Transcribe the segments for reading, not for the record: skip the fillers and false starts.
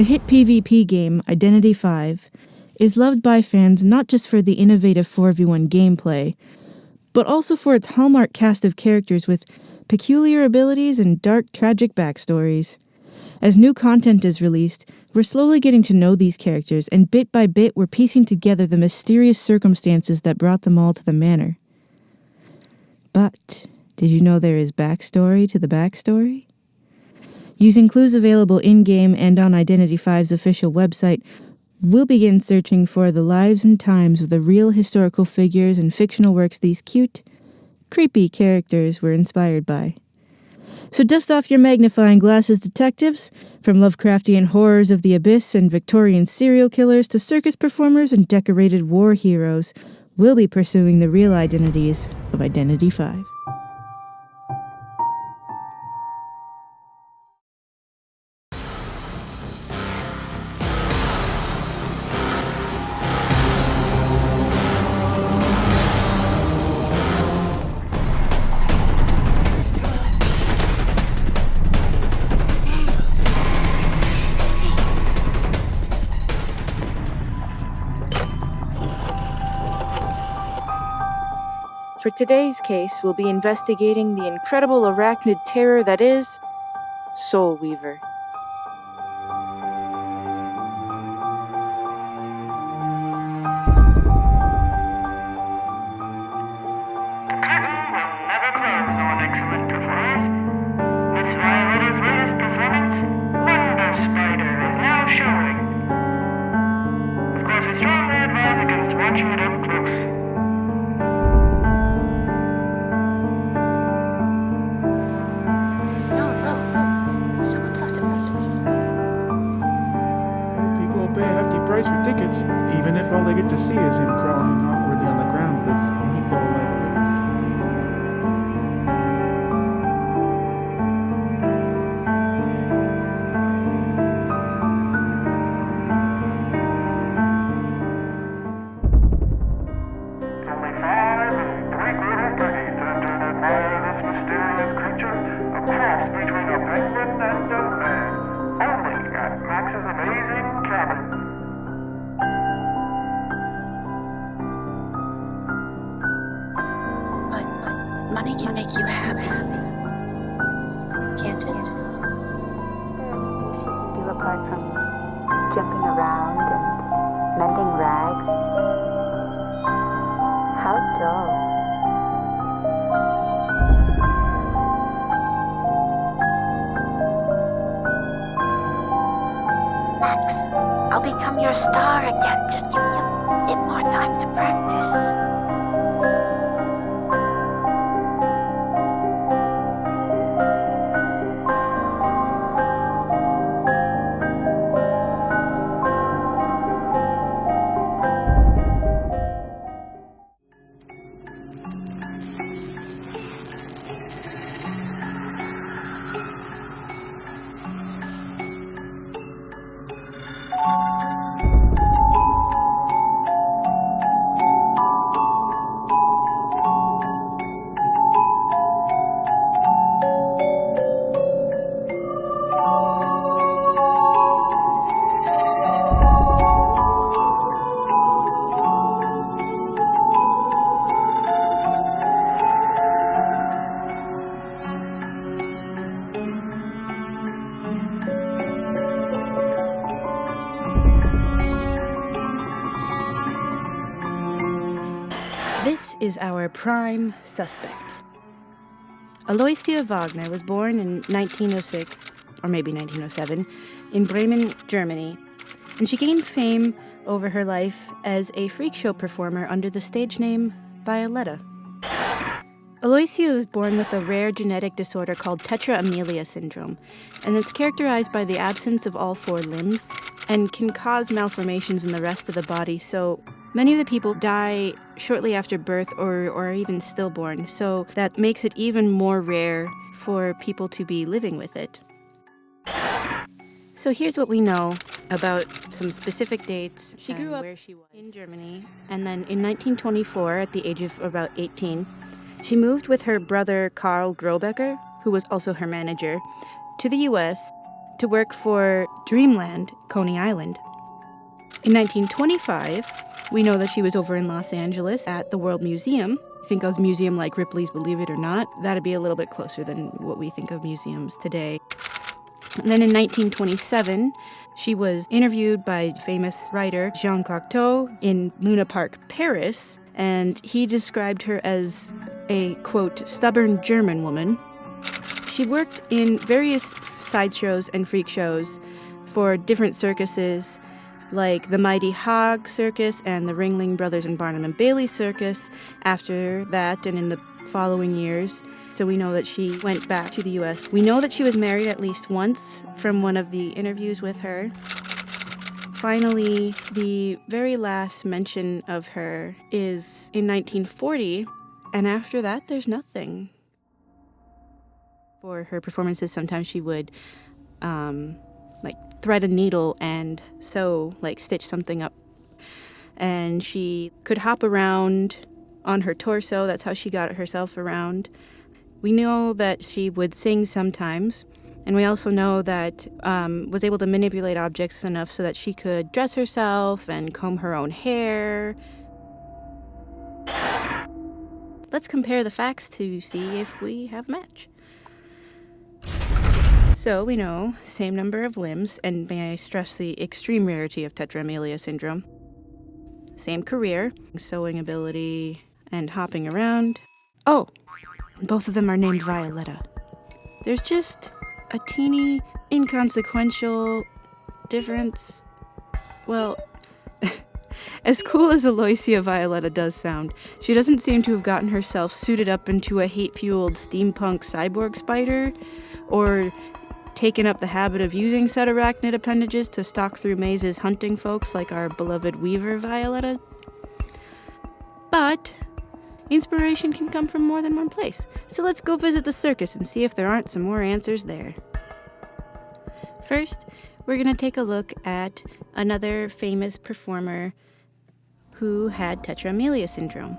The hit PvP game, Identity V, is loved by fans not just for the innovative 4v1 gameplay, but also for its hallmark cast of characters with peculiar abilities and dark, tragic backstories. As new content is released, we're slowly getting to know these characters, and bit by bit we're piecing together the mysterious circumstances that brought them all to the manor. But did you know there is backstory to the backstory? Using clues available in-game and on Identity V's official website, we'll begin searching for the lives and times of the real historical figures and fictional works these cute, creepy characters were inspired by. So dust off your magnifying glasses, detectives. From Lovecraftian horrors of the abyss and Victorian serial killers to circus performers and decorated war heroes, we'll be pursuing the real identities of Identity V. For today's case, we'll be investigating the incredible arachnid terror that is Soul Weaver. Someone's left a baby. People will pay a hefty price for tickets, even if all they get to see is him crawling awkwardly on the ground with his meatball-like limbs. Only 5 3/4 pennies to enter and admire this mysterious creature, a cross between a penguin and a man. Only at Max's Amazing Cabin. But money can make you happy. Can't it? Shit you do apart from jumping around and mending rags. How dull. Max, I'll become your star again. Just give me a bit more time to practice. This is our prime suspect. Aloysia Wagner was born in 1906, or maybe 1907, in Bremen, Germany, and she gained fame over her life as a freak show performer under the stage name Violetta. Aloysia was born with a rare genetic disorder called tetra-amelia syndrome, and it's characterized by the absence of all 4 limbs and can cause malformations in the rest of the body, so many of the people die shortly after birth or are even stillborn, so that makes it even more rare for people to be living with it. So here's what we know about some specific dates. She grew up where she was in Germany, and then in 1924, at the age of about 18, she moved with her brother Karl Grobecker, who was also her manager, to the US to work for Dreamland, Coney Island. In 1925, we know that she was over in Los Angeles at the World Museum. Think of a museum like Ripley's Believe It or Not. That'd be a little bit closer than what we think of museums today. And then in 1927, she was interviewed by famous writer Jean Cocteau in Luna Park, Paris, and he described her as a, quote, stubborn German woman. She worked in various sideshows and freak shows for different circuses, like the Mighty Hog Circus and the Ringling Brothers and Barnum and Bailey Circus after that and in the following years. So we know that she went back to the U.S. We know that she was married at least once from one of the interviews with her. Finally, the very last mention of her is in 1940, and after that, there's nothing. For her performances, sometimes she would thread a needle and sew, stitch something up. And she could hop around on her torso. That's how she got herself around. We know that she would sing sometimes. And we also know that was able to manipulate objects enough so that she could dress herself and comb her own hair. Let's compare the facts to see if we have a match. So we know, same number of limbs, and may I stress the extreme rarity of tetra-amelia syndrome. Same career, sewing ability, and hopping around. Oh, both of them are named Violetta. There's just a teeny, inconsequential difference. Well, as cool as Aloysia Violetta does sound, she doesn't seem to have gotten herself suited up into a hate-fueled steampunk cyborg spider, or taken up the habit of using said arachnid appendages to stalk through mazes hunting folks like our beloved Weaver Violetta. But inspiration can come from more than one place, so let's go visit the circus and see if there aren't some more answers there. First, we're going to take a look at another famous performer who had tetra-amelia syndrome.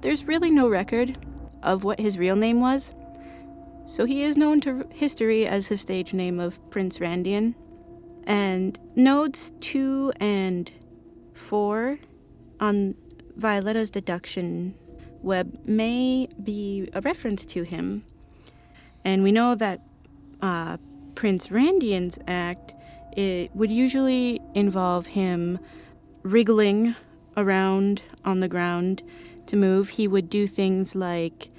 There's really no record of what his real name was, so he is known to history as his stage name of Prince Randian. And nodes 2 and 4 on Violetta's deduction web may be a reference to him. And we know that Prince Randian's act, it would usually involve him wriggling around on the ground to move. He would do things like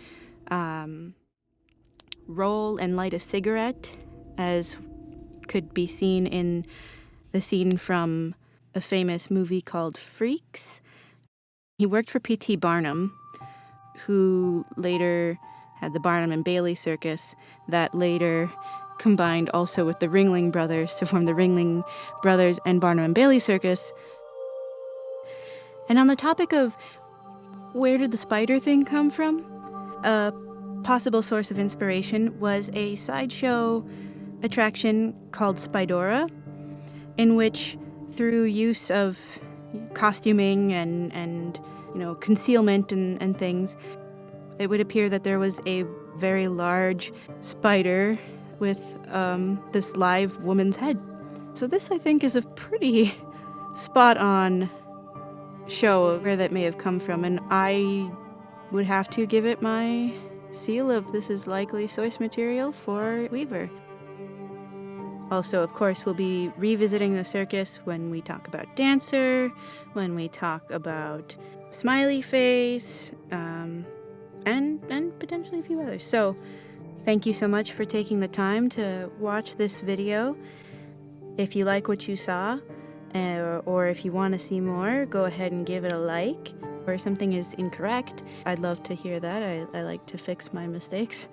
roll and light a cigarette, as could be seen in the scene from a famous movie called Freaks. He worked for P.T. Barnum, who later had the Barnum and Bailey Circus, that later combined also with the Ringling Brothers to form the Ringling Brothers and Barnum and Bailey Circus. And on the topic of where did the spider thing come from, a possible source of inspiration was a sideshow attraction called Spidora, in which through use of costuming and concealment and things, it would appear that there was a very large spider with this live woman's head. So this, I think, is a pretty spot-on show of where that may have come from, and I would have to give it my seal of this is likely source material for Weaver. Also, of course, we'll be revisiting the circus when we talk about Dancer, when we talk about Smiley Face, and potentially a few others. So, thank you so much for taking the time to watch this video. If you like what you saw, or if you want to see more, go ahead and give it a like. Or something is incorrect, I'd love to hear that. I like to fix my mistakes.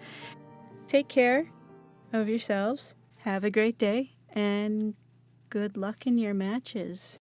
Take care of yourselves. Have a great day, and good luck in your matches.